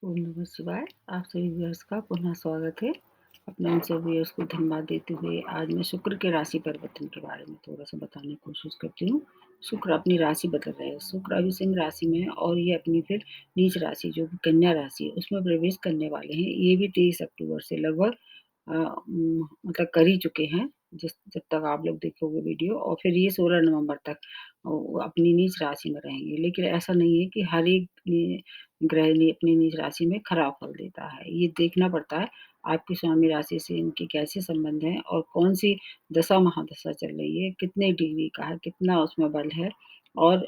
ओम नमः शिवाय। आप सभी व्यूअर्स का पुनः स्वागत है। अपने उन सभी व्यूअर्स को धन्यवाद देते हुए आज मैं शुक्र के राशि परिवर्तन के बारे में थोड़ा-सा बताने की कोशिश करती हूँ। शुक्र अपनी राशि बदल रहे हैं। शुक्र अभी सिंह राशि में है और ये अपनी फिर नीच राशि जो कि कन्या राशि है उसमें प्रवेश करने वाले हैं। ये भी 23 अक्टूबर से लगभग मतलब कर ही चुके हैं, जिस जब तक आप लोग देखोगे वीडियो और फिर ये 16 नवंबर तक वो अपनी नीच राशि में रहेंगे। लेकिन ऐसा नहीं है कि हर एक ग्रह अपनी नीच राशि में खराब फल देता है। ये देखना पड़ता है आपकी स्वामी राशि से इनके कैसे संबंध हैं और कौन-सी दशा महादशा चल रही है, कितने डिग्री का है, कितना उसमें बल है और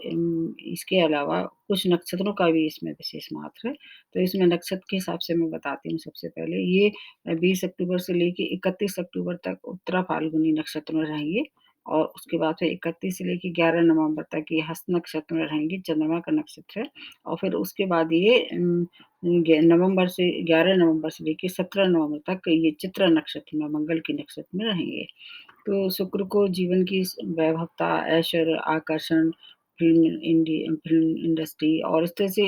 इसके अलावा कुछ नक्षत्रों का भी इसमें विशेष महत्व है। तो इसमें नक्षत्र के हिसाब से मैं बताती हूँ सबसे पहले ये 20 अक्टूबर से लेके 31 अक्टूबर तक उत्तरा फाल्गुनी नक्षत्र में रहेंगे और उसके बाद फिर 31 से लेके 11 नवंबर तक ये हस्त नक्षत्र में रहेंगे, चंद्रमा का नक्षत्र है और फिर उसके बाद ये नवंबर से 11 नवंबर से लेके 17 नवंबर तक ये चित्रा नक्षत्र में, मंगल के नक्षत्र में रहेंगे। तो शुक्र को जीवन की वैभवता, ऐश्वर्य, आकर्षण, फ़िल्म इंडस्ट्री और इस तरह से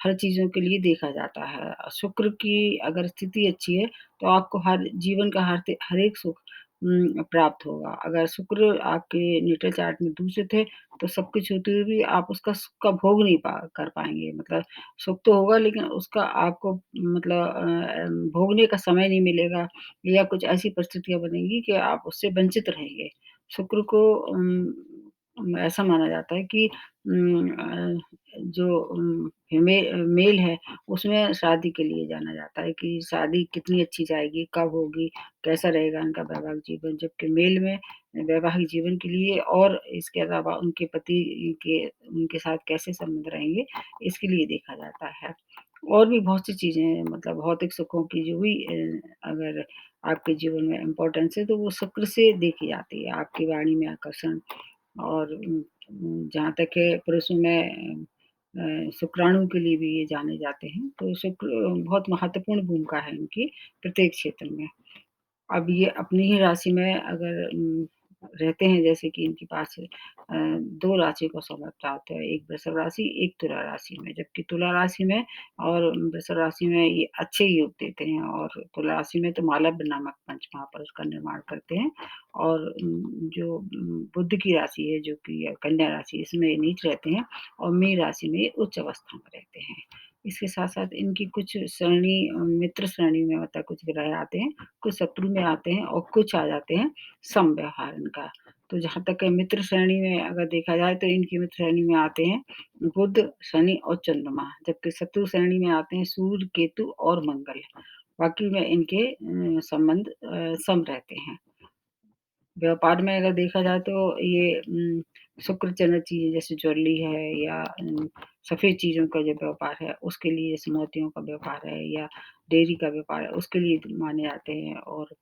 हर चीज़ों के लिए देखा जाता है। शुक्र की अगर स्थिति अच्छी है, तो आपको हर जीवन का हर एक सुख प्राप्त होगा। अगर शुक्र आपके नेटल चार्ट में दूषित है, तो सब कुछ होते हुए भी आप उसका सुख का भोग नहीं कर पाएँगे। मतलब सुख तो होगा लेकिन उसका आपको मतलब भोगने का समय नहीं मिलेगा या कुछ ऐसी परिस्थितियाँ बनेंगी कि आप उससे वंचित रहेंगे। शुक्र को ऐसा माना जाता है कि जो मेल है, उसमें शादी के लिए जाना जाता है कि शादी कितनी अच्छी जाएगी, कब होगी, कैसा रहेगा इनका वैवाहिक जीवन। जबकि मेल में वैवाहिक जीवन के लिए और इसके अलावा उनके पति के उनके साथ कैसे संबंध रहेंगे, इसके लिए देखा जाता है। और भी बहुत सी चीज़ें हैं मतलब भौतिक सुखों की जो भी अगर आपके जीवन में इम्पोर्टेंस है, तो वो शुक्र से देखी जाती है। आपकी वाणी में आकर्षण और जहाँ तक है पुरुषों में शुक्राणु के लिए भी ये जाने जाते हैं, तो शुक्र बहुत महत्वपूर्ण भूमिका है इनकी प्रत्येक क्षेत्र में। अब ये अपनी ही राशि में अगर रहते हैं जैसे कि इनके पास 2 राशि का समय प्राप्त है, एक वृषभ राशि, एक तुला राशि में। जबकि तुला राशि में और वृषभ राशि में ये अच्छे योग देते हैं और तुला राशि में तो मालव्य नामक पंच महापुरुष का निर्माण करते हैं और जो बुध की राशि है जो कि कन्या राशि इसमें ये नीच रहते हैं और मीन राशि में ये उच्च अवस्था में रहते हैं। इसके साथ-साथ इनकी कुछ श्रेणी मित्र श्रेणी में मतलब कुछ ग्रह आते हैं, कुछ शत्रु में आते हैं और कुछ आ जाते हैं समव्यवहार इनका। तो जहाँ तक है मित्र श्रेणी में अगर देखा जाए तो इनकी मित्र श्रेणी में आते हैं बुध, शनि और चंद्रमा, जबकि शत्रु श्रेणी में आते हैं सूर्य, केतु और मंगल। बाकी में इनके संबंध सम रहते हैं। व्यापार में अगर देखा जाए तो ये शुक्र चंद्र चीज़ें जैसे ज्वेलरी है या सफ़ेद चीज़ों का जो व्यापार है, उसके लिए जैसे मोतियों का व्यापार है या डेयरी का व्यापार है, उसके लिए माने जाते हैं और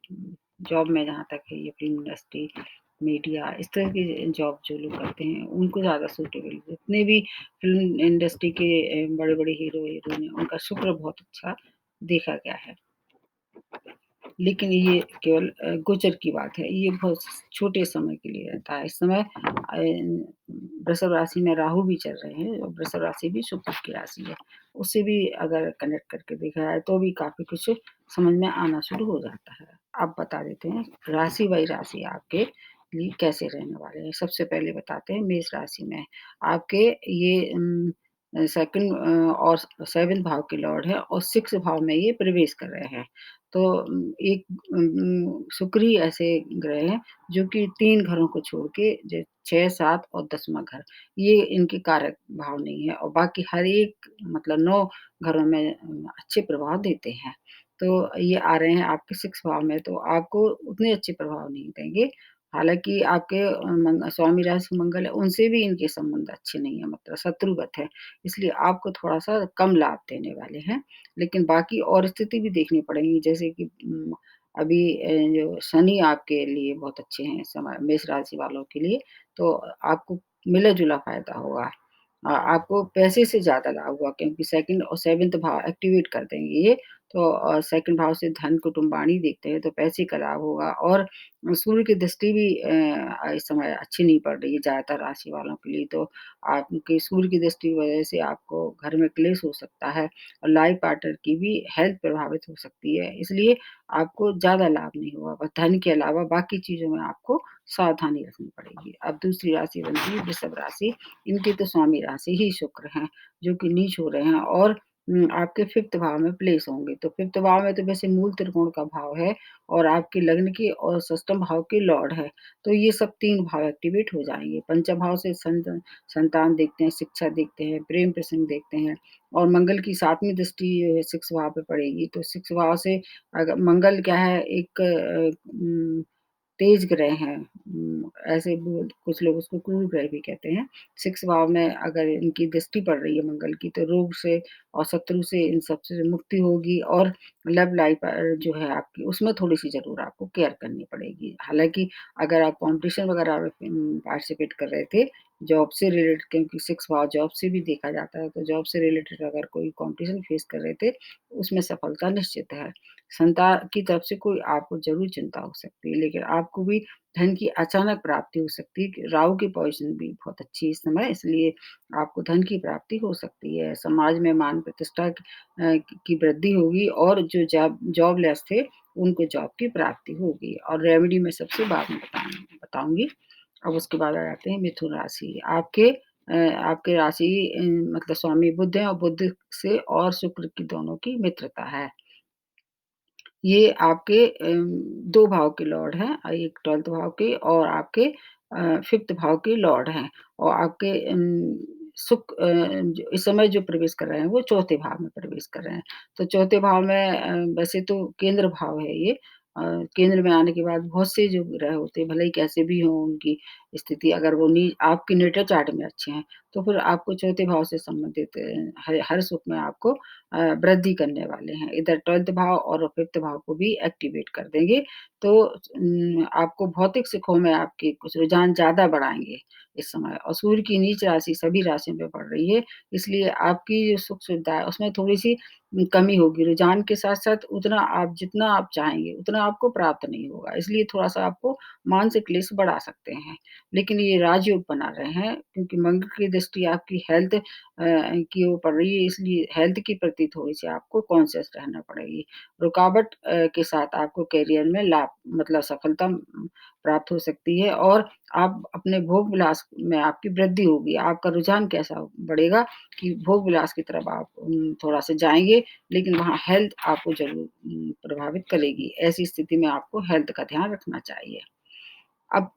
जॉब में जहाँ तक है ये फ़िल्म इंडस्ट्री, मीडिया इस तरह की जॉब जो लोग करते हैं, उनको ज़्यादा सूटेबल जितने भी फ़िल्म इंडस्ट्री के बड़े-बड़े हीरो-हीरोइन हैं, उनका शुक्र बहुत अच्छा देखा गया है। लेकिन ये केवल गोचर की बात है, ये बहुत छोटे समय के लिए रहता है। इस समय वृषभ राशि में राहु भी चल रहे हैं और वृषभ राशि भी शुक्र की राशि है। उससे भी अगर कनेक्ट करके देखा जाए तो भी काफ़ी कुछ समझ में आना शुरू हो जाता है। अब बता देते हैं राशि बाई राशि आपके लिए कैसे रहने वाले हैं। सबसे पहले बताते हैं मेष राशि में आपके ये सेकंड और 7th भाव के लॉर्ड है और 6th भाव में ये प्रवेश कर रहे हैं। तो एक शुक्र ही ऐसे ग्रह हैं जो कि 3 घरों को छोड़ के 6, 7 और 10वाँ घर ये इनके कारक भाव नहीं है और बाकी हर एक मतलब 9 घरों में अच्छे प्रभाव देते हैं। तो ये आ रहे हैं आपके 6th भाव में तो आपको उतने अच्छे प्रभाव नहीं देंगे। हालाँकि आपके स्वामी राशि मंगल है उनसे भी इनके संबंध अच्छे नहीं है मतलब शत्रुवत है। इसलिए आपको थोड़ा-सा कम लाभ देने वाले हैं। लेकिन बाकी और स्थिति भी देखनी पड़ेगी जैसे कि अभी जो शनि आपके लिए बहुत अच्छे हैं समय मेष राशि वालों के लिए, तो आपको मिला-जुला फ़ायदा होगा। आपको पैसे से ज़्यादा लाभ होगा क्योंकि 2nd और 7th भाव एक्टिवेट कर देंगे ये, तो सेकंड भाव से धन, कुटुंब, वाणी देखते हैं तो पैसे का लाभ होगा और सूर्य की दृष्टि भी इस समय अच्छी नहीं पड़ रही है ज़्यादातर राशि वालों के लिए, तो आपकी सूर्य की दृष्टि की वजह से आपको घर में क्लेश हो सकता है और लाइफ पार्टनर की भी हेल्थ प्रभावित हो सकती है। इसलिए आपको ज़्यादा लाभ नहीं होगा, बस धन के अलावा बाकी चीज़ों में आपको सावधानी रखनी पड़ेगी। अब दूसरी राशि बनती है वृषभ राशि, इनकी तो स्वामी राशि ही शुक्र हैं, जो कि नीच हो रहे हैं और आपके 5th भाव में प्लेस होंगे। तो 5th भाव में तो वैसे मूल त्रिकोण का भाव है और आपके लग्न की और षष्ठम भाव के लॉर्ड है। तो ये सब 3 भाव एक्टिवेट हो जाएँगे। पंचम भाव से संतान देखते हैं, शिक्षा देखते हैं, प्रेम प्रसंग देखते हैं और मंगल की 7वीं दृष्टि 6th भाव पे पड़ेगी। तो 6th भाव से अगर मंगल क्या है एक तेज ग्रह हैं ऐसे बोल कुछ लोग उसको क्रूर ग्रह भी कहते हैं। 6 भाव में अगर इनकी दृष्टि पड़ रही है मंगल की तो रोग से और शत्रु से इन सब से मुक्ति होगी और लव लाइफ जो है आपकी उसमें थोड़ी-सी ज़रूर आपको केयर करनी पड़ेगी। हालाँकि अगर आप कॉम्पिटिशन वगैरह में पार्टिसिपेट कर रहे थे, जॉब से रिलेटेड क्योंकि 6 भाव जॉब से भी देखा जाता है, तो जॉब से रिलेटेड अगर कोई कॉम्पिटिशन फेस कर रहे थे, उसमें सफलता निश्चित है। संतान की तरफ से कोई आपको ज़रूर चिंता हो सकती है, लेकिन आपको भी धन की अचानक प्राप्ति हो सकती है कि राहु की पोज़ीशन भी बहुत अच्छी है इस समय, इसलिए आपको धन की प्राप्ति हो सकती है। समाज में मान प्रतिष्ठा की वृद्धि होगी और जो जॉबलेस थे, उनको जॉब की प्राप्ति होगी और रेमेडी मैं सबसे बाद में बताऊँगी। अब उसके बाद आ जाते हैं मिथुन राशि। आपके राशि मतलब स्वामी बुध हैं और बुध से और शुक्र की दोनों की मित्रता है। ये आपके 2 भाव के लॉर्ड हैं एक 12th भाव के और आपके 5th भाव के लॉर्ड हैं और आपके जो इस समय जो प्रवेश कर रहे हैं वो 4थे भाव में प्रवेश कर रहे हैं। तो 4थे भाव में वैसे तो केंद्र भाव है ये केंद्र में आने के बाद बहुत से जो ग्रह होते हैं भले ही कैसे भी हों उनकी स्थिति अगर वो नी आपके नेटल चार्ट में अच्छे हैं, तो फिर आपको 4थे भाव से संबंधित हर सुख में आपको वृद्धि करने वाले हैं। इधर 12th भाव और 5th भाव को भी एक्टिवेट कर देंगे, तो आपको भौतिक सुखों में आपके कुछ रुझान ज़्यादा बढ़ाएँगे इस समय और सूर्य की नीच राशि सभी राशियों पे पड़ रही है, इसलिए आपकी जो सुख-सुविधा है उसमें थोड़ी-सी कमी होगी। रुझान के साथ-साथ उतना आप जितना आप चाहेंगे, उतना आपको प्राप्त नहीं होगा, इसलिए थोड़ा-सा आपको मानसिक क्लेश बढ़ा सकते हैं। लेकिन ये राजयोग बना रहे हैं क्योंकि मंगल की दृष्टि आपकी हेल्थ की ओर पड़ रही है इसलिए हेल्थ के प्रति थोड़ी-सी आपको कॉन्शियस रहना पड़ेगी। रुकावट के साथ आपको करियर में लाभ मतलब सफलता प्राप्त हो सकती है और आप अपने भोग विलास में आपकी वृद्धि होगी। आपका रुझान कैसा बढ़ेगा कि भोग विलास की तरफ आप थोड़ा-सा जाएँगे, लेकिन वहाँ हेल्थ आपको ज़रूर प्रभावित करेगी। ऐसी स्थिति में आपको हेल्थ का ध्यान रखना चाहिए। अब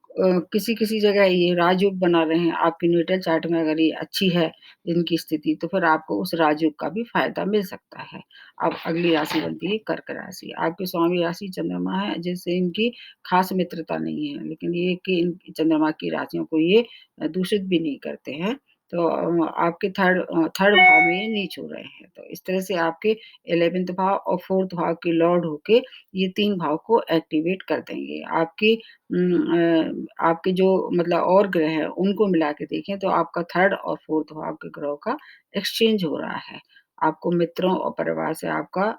किसी-किसी जगह ये राजयोग बना रहे हैं, आपके नेटल चार्ट में अगर ये अच्छी है इनकी स्थिति, तो फिर आपको उस राजयोग का भी फ़ायदा मिल सकता है। अब अगली राशि बनती है कर्क राशि। आपकी स्वामी राशि चंद्रमा है, जिससे इनकी ख़ास मित्रता नहीं है, लेकिन ये कि इन चंद्रमा की राशियों को ये दूषित भी नहीं करते हैं। तो आपके थर्ड भाव में ये नीच हो रहे हैं। तो इस तरह से आपके 11th भाव और 4th भाव के लॉर्ड होके ये 3 भाव को एक्टिवेट कर देंगे। आपके जो मतलब और ग्रह हैं, उनको मिला के देखें तो आपका 3rd और 4th भाव के ग्रहों का एक्सचेंज हो रहा है। आपको मित्रों और परिवार से आपका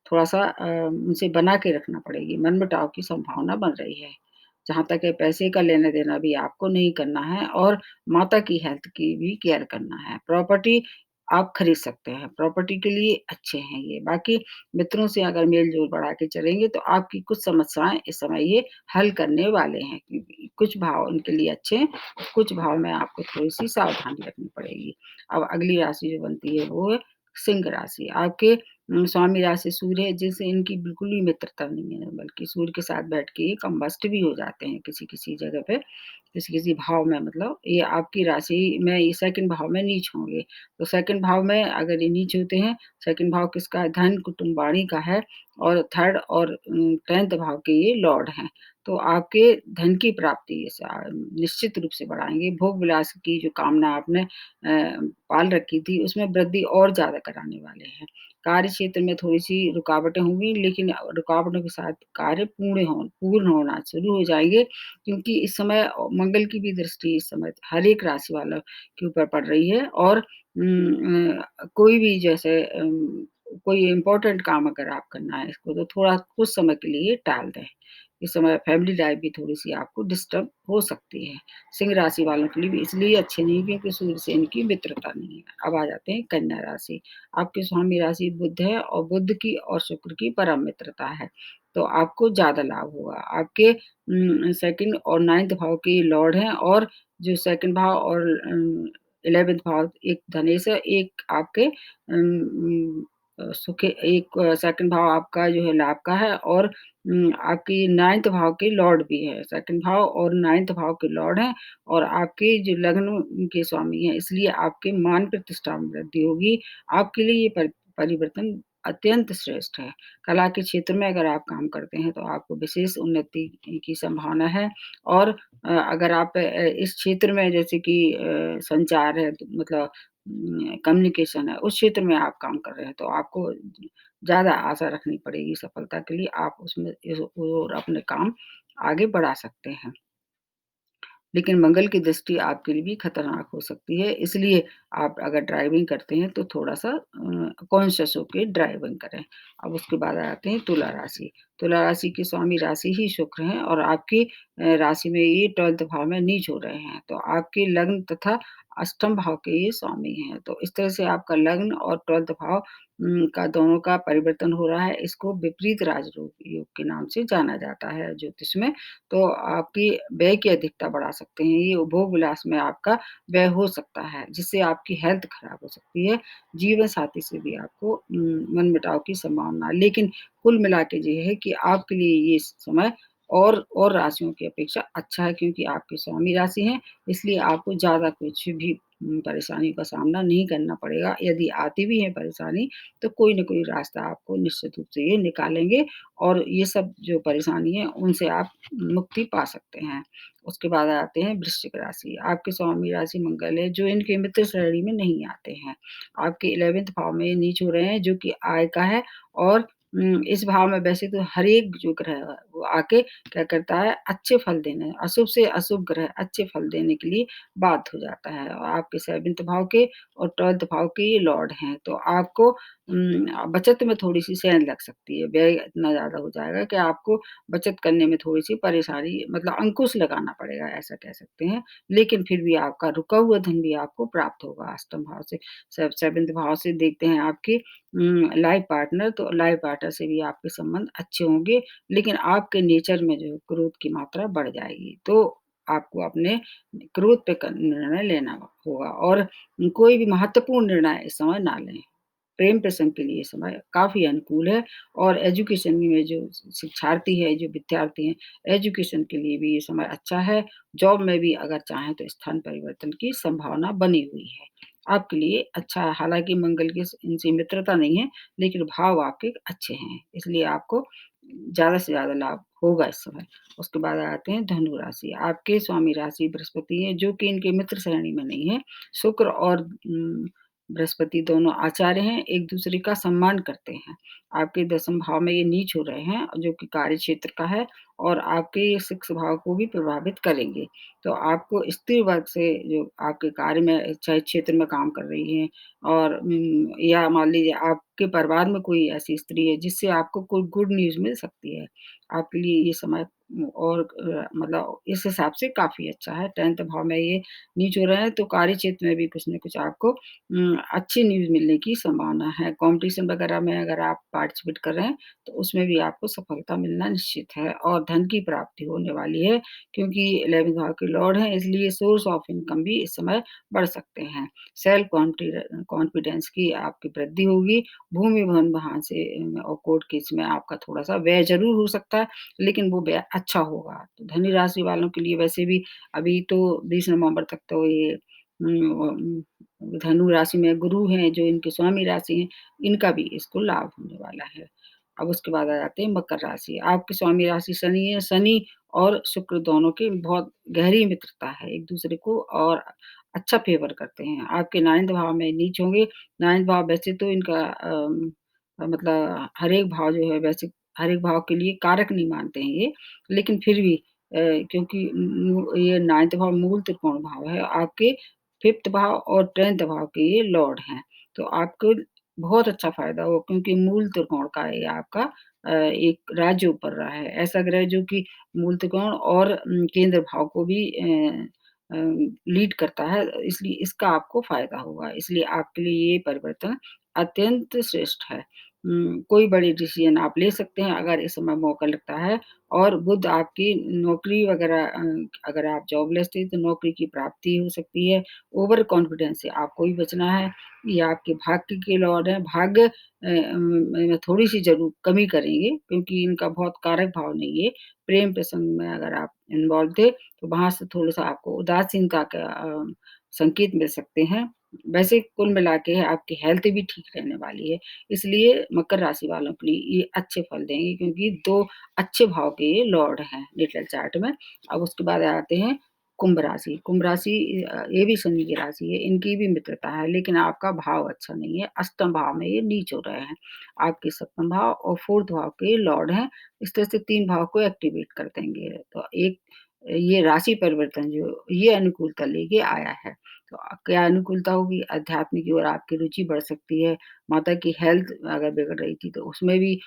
थोड़ा-सा उनसे बना के रखना पड़ेगी, मनमुटाव की संभावना बन रही है। जहाँ तक है पैसे का लेना-देना भी आपको नहीं करना है और माता की हेल्थ की भी केयर करना है। प्रॉपर्टी आप खरीद सकते हैं, प्रॉपर्टी के लिए अच्छे हैं ये। बाकी मित्रों से अगर मेल-जोल बढ़ा के चलेंगे तो आपकी कुछ समस्याएँ इस समय ये हल करने वाले हैं क्योंकि कुछ भाव उनके लिए अच्छे हैं, कुछ भाव में आपको थोड़ी-सी सावधानी रखनी पड़ेगी। अब अगली राशि जो बनती है वो है सिंह राशि। आपके स्वामी राशि सूर्य है जिनसे इनकी बिल्कुल ही मित्रता नहीं है, बल्कि सूर्य के साथ बैठ के ये कम्बस्ट भी हो जाते हैं किसी-किसी जगह पे, किसी-किसी भाव में मतलब ये आपकी राशि में ये 2nd भाव में नीच होंगे। तो 2nd भाव में अगर ये नीच होते हैं, 2nd भाव किसका है? धन, कुटुंब, वाणी का है और 3rd और 10th भाव के ये लॉर्ड हैं। तो आपके धन की प्राप्ति निश्चित रूप से बढ़ाएँगे। भोग-विलास की जो कामना आपने पाल रखी थी, उसमें वृद्धि और ज़्यादा कराने वाले हैं। कार्य क्षेत्र में थोड़ी-सी रुकावटें होंगी, लेकिन रुकावटों के साथ कार्य पूर्ण होना शुरू हो जाएँगे क्योंकि इस समय मंगल की भी दृष्टि इस समय हर एक राशि वालों के ऊपर पड़ रही है और कोई भी जैसे कोई इम्पोर्टेंट काम अगर आप करना है इसको तो थोड़ा कुछ समय के लिए टाल दें। इस समय फैमिली लाइफ़ भी थोड़ी-सी आपको डिस्टर्ब हो सकती है। सिंह राशि वालों के लिए भी इसलिए अच्छे नहीं क्योंकि सूर्य से इनकी मित्रता नहीं है। अब आ जाते हैं कन्या राशि। आपकी स्वामी राशि बुध है और बुध की और शुक्र की परम मित्रता है, तो आपको ज़्यादा लाभ होगा। आपके 2nd और 9th भाव के लॉर्ड हैं और जो 2nd भाव और 11th भाव एक धनेश है, एक आपके सुखे एक 2nd भाव आपका जो है लाभ का है और आपकी 9th भाव के लॉर्ड भी है। 2nd भाव और 9th भाव के लॉर्ड हैं और आपके जो लग्न के स्वामी हैं, इसलिए आपके मान प्रतिष्ठा में वृद्धि होगी। आपके लिए ये परिवर्तन अत्यंत श्रेष्ठ है। कला के क्षेत्र में अगर आप काम करते हैं, तो आपको विशेष उन्नति की संभावना है और अगर आप इस क्षेत्र में जैसे कि संचार है तो मतलब कम्युनिकेशन है, उस क्षेत्र में आप काम कर रहे हैं, तो आपको ज़्यादा आशा रखनी पड़ेगी सफलता के लिए। आप उसमें इस और अपने काम आगे बढ़ा सकते हैं। लेकिन मंगल की दृष्टि आपके लिए भी खतरनाक हो सकती है, इसलिए आप अगर ड्राइविंग करते हैं तो थोड़ा-सा कॉन्शियस होके ड्राइविंग करें। अब उसके बाद आ जाते हैं तुला राशि। तुला राशि के स्वामी राशि ही शुक्र हैं और आपकी राशि में ये 12th भाव में नीच हो रहे हैं, तो आपके लग्न तथा अष्टम भाव के ये स्वामी हैं। तो इस तरह से आपका लग्न और 12th भाव का दोनों का परिवर्तन हो रहा है, इसको विपरीत राजयोग योग के नाम से जाना जाता है ज्योतिष में। तो आपकी व्यय की अधिकता बढ़ा सकते हैं। ये उपभोग विलास में आपका व्यय हो सकता है, जिससे आपकी हेल्थ खराब हो सकती है। जीवन साथी से भी आपको मनमुटाव की संभावना है। लेकिन कुल मिला के ये है कि आपके लिए ये समय और राशियों की अपेक्षा अच्छा है क्योंकि आपकी स्वामी राशि हैं, इसलिए आपको ज़्यादा कुछ भी परेशानियों का सामना नहीं करना पड़ेगा। यदि आती भी है परेशानी, तो कोई न कोई रास्ता आपको निश्चित रूप से ये निकालेंगे और ये सब जो परेशानी है, उनसे आप मुक्ति पा सकते हैं। उसके बाद आते हैं वृश्चिक राशि। आपके स्वामी राशि मंगल है, जो इनके मित्र श्रेणी में नहीं आते हैं। आपके 11th भाव में ये नीच हो रहे हैं, जो कि आय का है और इस भाव में वैसे तो हर एक जो ग्रह है, वो आके क्या करता है, अच्छे फल देने अशुभ से अशुभ ग्रह अच्छे फल देने के लिए बाध्य हो जाता है और आपके 7th भाव के और 12th भाव के ये लॉर्ड हैं। तो आपको बचत में थोड़ी-सी सेंध लग सकती है। व्यय इतना ज़्यादा हो जाएगा कि आपको बचत करने में थोड़ी-सी परेशानी मतलब अंकुश लगाना पड़ेगा, ऐसा कह सकते हैं। लेकिन फिर भी आपका रुका हुआ धन भी आपको प्राप्त होगा अष्टम भाव से। 7th भाव से देखते हैं आपकी लाइफ पार्टनर, तो लाइफ पार्टनर से भी आपके संबंध अच्छे होंगे, लेकिन आपके नेचर में जो है क्रोध की मात्रा बढ़ जाएगी। तो आपको अपने क्रोध पे निर्णय लेना होगा और कोई भी महत्वपूर्ण निर्णय इस समय ना लें। प्रेम प्रसंग के लिए समय काफ़ी अनुकूल है और एजुकेशन में जो शिक्षार्थी है, जो विद्यार्थी हैं, एजुकेशन के लिए भी ये समय अच्छा है। जॉब में भी अगर चाहें तो स्थान परिवर्तन की संभावना बनी हुई है। आपके लिए अच्छा है, हालाँकि मंगल की इनसे मित्रता नहीं है, लेकिन भाव आपके अच्छे हैं, इसलिए आपको ज़्यादा से ज़्यादा लाभ होगा इस समय। उसके बाद आते हैं धनु राशि। आपके स्वामी राशि बृहस्पति हैं, जो कि इनके मित्र श्रेणी में नहीं है। शुक्र और बृहस्पति दोनों आचार्य हैं, एक-दूसरे का सम्मान करते हैं। आपके 10th भाव में ये नीच हो रहे हैं, जो कि कार्य क्षेत्र का है और आपके 6th भाव को भी प्रभावित करेंगे। तो आपको स्त्री वर्ग से जो आपके कार्य में चाहे क्षेत्र में काम कर रही हैं और या मान लीजिए आपके परिवार में कोई ऐसी स्त्री है जिससे आपको कोई गुड न्यूज़ मिल सकती है। आपके लिए ये समय और मतलब इस हिसाब से काफ़ी अच्छा है। 10th भाव में ये नीच हो रहे हैं, तो कार्य क्षेत्र में भी कुछ न कुछ आपको अच्छी न्यूज़ मिलने की संभावना है। कॉम्पिटिशन वगैरह में अगर आप पार्टिसिपेट कर रहे हैं, तो उसमें भी आपको सफलता मिलना निश्चित है और धन की प्राप्ति होने वाली है क्योंकि 11th भाव के लॉर्ड हैं, इसलिए सोर्स ऑफ इनकम भी इस समय बढ़ सकते हैं। सेल्फ कॉन्फिडेंस की आपकी वृद्धि होगी। भूमि, भवन, वाहन से और कोर्ट केस में आपका थोड़ा-सा व्यय ज़रूर हो सकता है, लेकिन वो व्यय अच्छा होगा। तो धनु राशि वालों के लिए वैसे भी अभी तो 20 नवंबर तक तो ये धनु राशि में गुरु हैं, जो इनके स्वामी राशि हैं, इनका भी इसको लाभ होने वाला है। अब उसके बाद आ जाते हैं मकर राशि। आपकी स्वामी राशि शनि है, शनि और शुक्र दोनों की बहुत गहरी मित्रता है एक-दूसरे को और अच्छा फ़ेवर करते हैं। आपके 9th भाव में नीच होंगे, 9th भाव वैसे तो इनका मतलब हर एक भाव जो है वैसे हर एक भाव के लिए कारक नहीं मानते हैं ये, लेकिन फिर भी क्योंकि ये 9th भाव मूल त्रिकोण भाव है, आपके 5th भाव और 10th भाव के ये लॉर्ड हैं। तो आपको बहुत अच्छा फ़ायदा होगा क्योंकि मूल त्रिकोण का ये आपका एक राज्य ऊपर रहा है। ऐसा ग्रह जो कि मूल त्रिकोण और केंद्र भाव को भी अ, लीड करता है, इसलिए इसका आपको फ़ायदा होगा। इसलिए आपके लिए ये परिवर्तन अत्यंत श्रेष्ठ है। कोई बड़ी डिसीज़न आप ले सकते हैं अगर इस समय मौका लगता है और बुध आपकी नौकरी वग़ैरह अगर आप जॉबलेस थे तो नौकरी की प्राप्ति हो सकती है। ओवर कॉन्फिडेंस से आपको भी बचना है। ये आपके भाग्य के लॉर्ड हैं। भाग्य में थोड़ी-सी ज़रूर कमी करेंगे क्योंकि इनका बहुत कारक भाव नहीं है। प्रेम प्रसंग में अगर आप इन्वॉल्व थे, तो वहाँ से थोड़ा-सा आपको उदासीनता का संकेत मिल सकते हैं। वैसे कुल मिला के आपकी हेल्थ भी ठीक रहने वाली है। इसलिए मकर राशि वालों के लिए ये अच्छे फल देंगे क्योंकि 2 अच्छे भाव के ये लॉर्ड हैं नेटल चार्ट में। अब उसके बाद आते हैं कुंभ राशि। कुंभ राशि ये भी शनि की राशि है, इनकी भी मित्रता है, लेकिन आपका भाव अच्छा नहीं है, अष्टम भाव में ये नीच हो रहे हैं। आपके सप्तम भाव और 4th भाव के लॉर्ड हैं, इस तरह से 3 भाव को एक्टिवेट कर देंगे। तो एक ये राशि परिवर्तन जो ये अनुकूलता लेके आया है। तो क्या अनुकूलता होगी? अध्यात्म की ओर आपकी रुचि बढ़ सकती है, माता की हेल्थ अगर बिगड़ रही थी, तो उसमें भी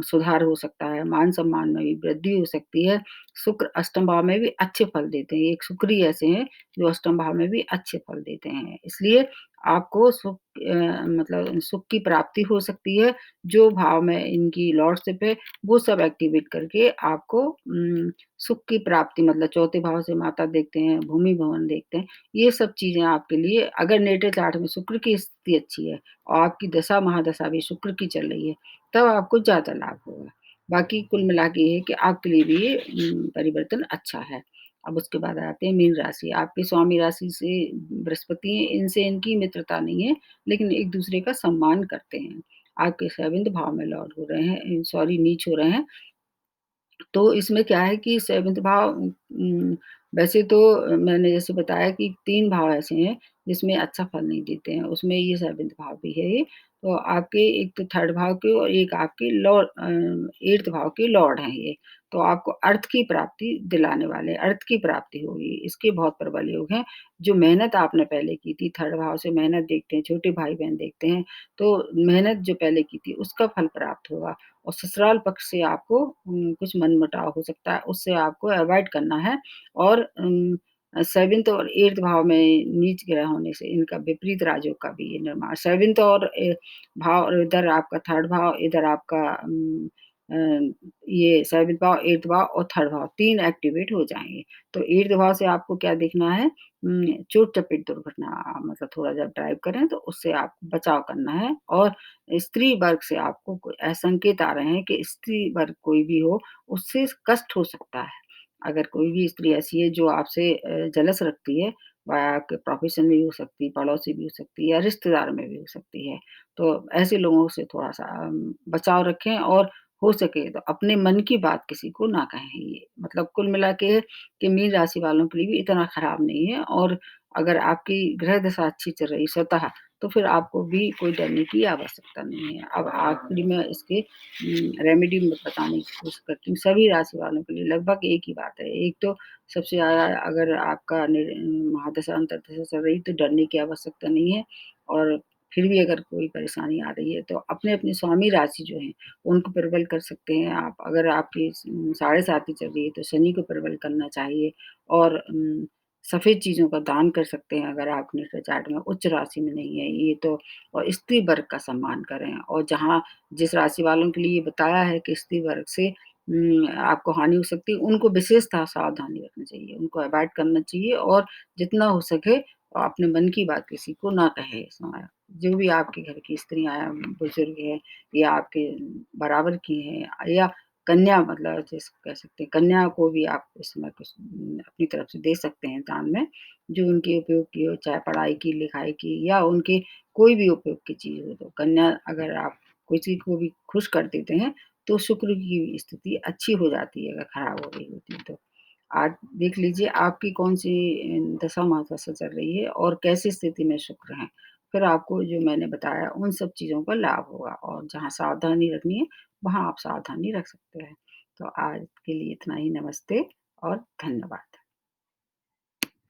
सुधार हो सकता है, मान-सम्मान में भी वृद्धि हो सकती है। शुक्र अष्टम भाव में भी अच्छे फल देते हैं। एक शुक्र ही ऐसे हैं जो अष्टम भाव में भी अच्छे फल देते हैं। इसलिए आपको मतलब सुख की प्राप्ति हो सकती है। जो भाव में इनकी लॉर्डशिप है, वो सब एक्टिवेट करके आपको सुख की प्राप्ति मतलब चौथे भाव से माता देखते हैं, भूमि भवन देखते हैं। ये सब चीज़ें आपके लिए अगर नेटल चार्ट में शुक्र की स्थिति अच्छी है और आपकी दशा महादशा भी शुक्र की चल रही है, तब आपको ज़्यादा लाभ होगा। बाकी कुल मिला के ये है कि आपके लिए भी ये परिवर्तन अच्छा है। अब उसके बाद आते हैं मीन राशि। आपके स्वामी राशि से बृहस्पति हैं, इनसे इनकी मित्रता नहीं है, लेकिन एक-दूसरे का सम्मान करते हैं। आपके 7th भाव में लॉर्ड हो रहे हैं सॉरी नीच हो रहे हैं। तो इसमें क्या है कि 7th भाव वैसे तो मैंने जैसे बताया कि 3 भाव ऐसे हैं जिसमें अच्छा फल नहीं देते हैं, उसमें ये 7th भाव भी है ये। तो आपके एक तो 3rd भाव के और एक आपके 8th भाव के लॉर्ड हैं ये। तो आपको अर्थ की प्राप्ति दिलाने वाले हैं, अर्थ की प्राप्ति होगी, इसके बहुत प्रबल योग हैं। जो मेहनत आपने पहले की थी 3rd भाव से मेहनत देखते हैं, छोटे भाई-बहन देखते हैं, तो मेहनत जो पहले की थी उसका फल प्राप्त होगा। और ससुराल पक्ष से आपको कुछ मनमुटाव हो सकता है, उससे आपको अवॉइड करना है और 7th और 8th भाव में नीच ग्रह होने से इनका विपरीत राजयोग का भी ये निर्माण 7th और भाव और इधर आपका 3rd भाव, इधर आपका अ, ये 7th भाव, 8th भाव और 3rd भाव 3 एक्टिवेट हो जाएँगे। तो 8th भाव से आपको क्या देखना है चोट-चपेट दुर्घटना मतलब थोड़ा जब ड्राइव करें तो उससे आपको बचाव करना है और स्त्री वर्ग से आपको कोई संकेत आ रहे हैं कि स्त्री वर्ग कोई भी हो, उससे कष्ट हो सकता है। अगर कोई भी स्त्री ऐसी है जो आपसे जेलस रखती है, वह आपके प्रोफ़ेशन में भी हो सकती है, पड़ोसी भी हो सकती है या रिश्तेदार में भी हो सकती है। तो ऐसे लोगों से थोड़ा-सा बचाव रखें और हो सके तो अपने मन की बात किसी को ना कहें ये। मतलब कुल मिला के कि मीन राशि वालों के लिए भी इतना खराब नहीं है और अगर आपकी ग्रह दशा अच्छी चल रही स्वतः तो फिर आपको भी कोई डरने की आवश्यकता नहीं है। अब आखिरी में इसके रेमेडी में बताने की कोशिश करती हूँ। सभी राशि वालों के लिए लगभग एक ही बात है। एक तो सबसे ज़्यादा अगर आपका महादशा अंतर्दशा चल रही तो डरने की आवश्यकता नहीं है और फिर भी अगर कोई परेशानी आ रही है तो अपने-अपने स्वामी राशि जो हैं उनको प्रबल कर सकते हैं आप। अगर आपकी साढ़े साती चल रही है तो शनि को प्रबल करना चाहिए और सफ़ेद चीज़ों का दान कर सकते हैं अगर आप नेटल चार्ट में उच्च राशि में नहीं है ये तो और स्त्री वर्ग का सम्मान करें और जहाँ जिस राशि वालों के लिए ये बताया है कि स्त्री वर्ग से आपको हानि हो सकती है, उनको विशेषतः सावधानी रखनी चाहिए, उनको अवॉइड करना चाहिए और जितना हो सके अपने मन की बात किसी को ना कहें इस समय। जो भी आपके घर की स्त्रियाँ हैं, बुजुर्ग हैं या आपके बराबर की हैं या कन्या मतलब जिसको कह सकते हैं, कन्या को भी आप इस समय कुछ अपनी तरफ से दे सकते हैं दान में, जो उनके उपयोग की हो, चाहे पढ़ाई की, लिखाई की या उनके कोई भी उपयोग की चीज़ हो। तो कन्या अगर आप किसी को भी खुश कर देते हैं, तो शुक्र की स्थिति अच्छी हो जाती है, अगर खराब हो रही होती है तो। आज देख लीजिए आपकी कौन-सी दशा महादशा चल रही है और कैसी स्थिति में शुक्र हैं। फिर आपको जो मैंने बताया उन सब चीज़ों का लाभ होगा और जहाँ सावधानी रखनी है, वहाँ आप सावधानी रख सकते हैं। तो आज के लिए इतना ही नमस्ते और धन्यवाद।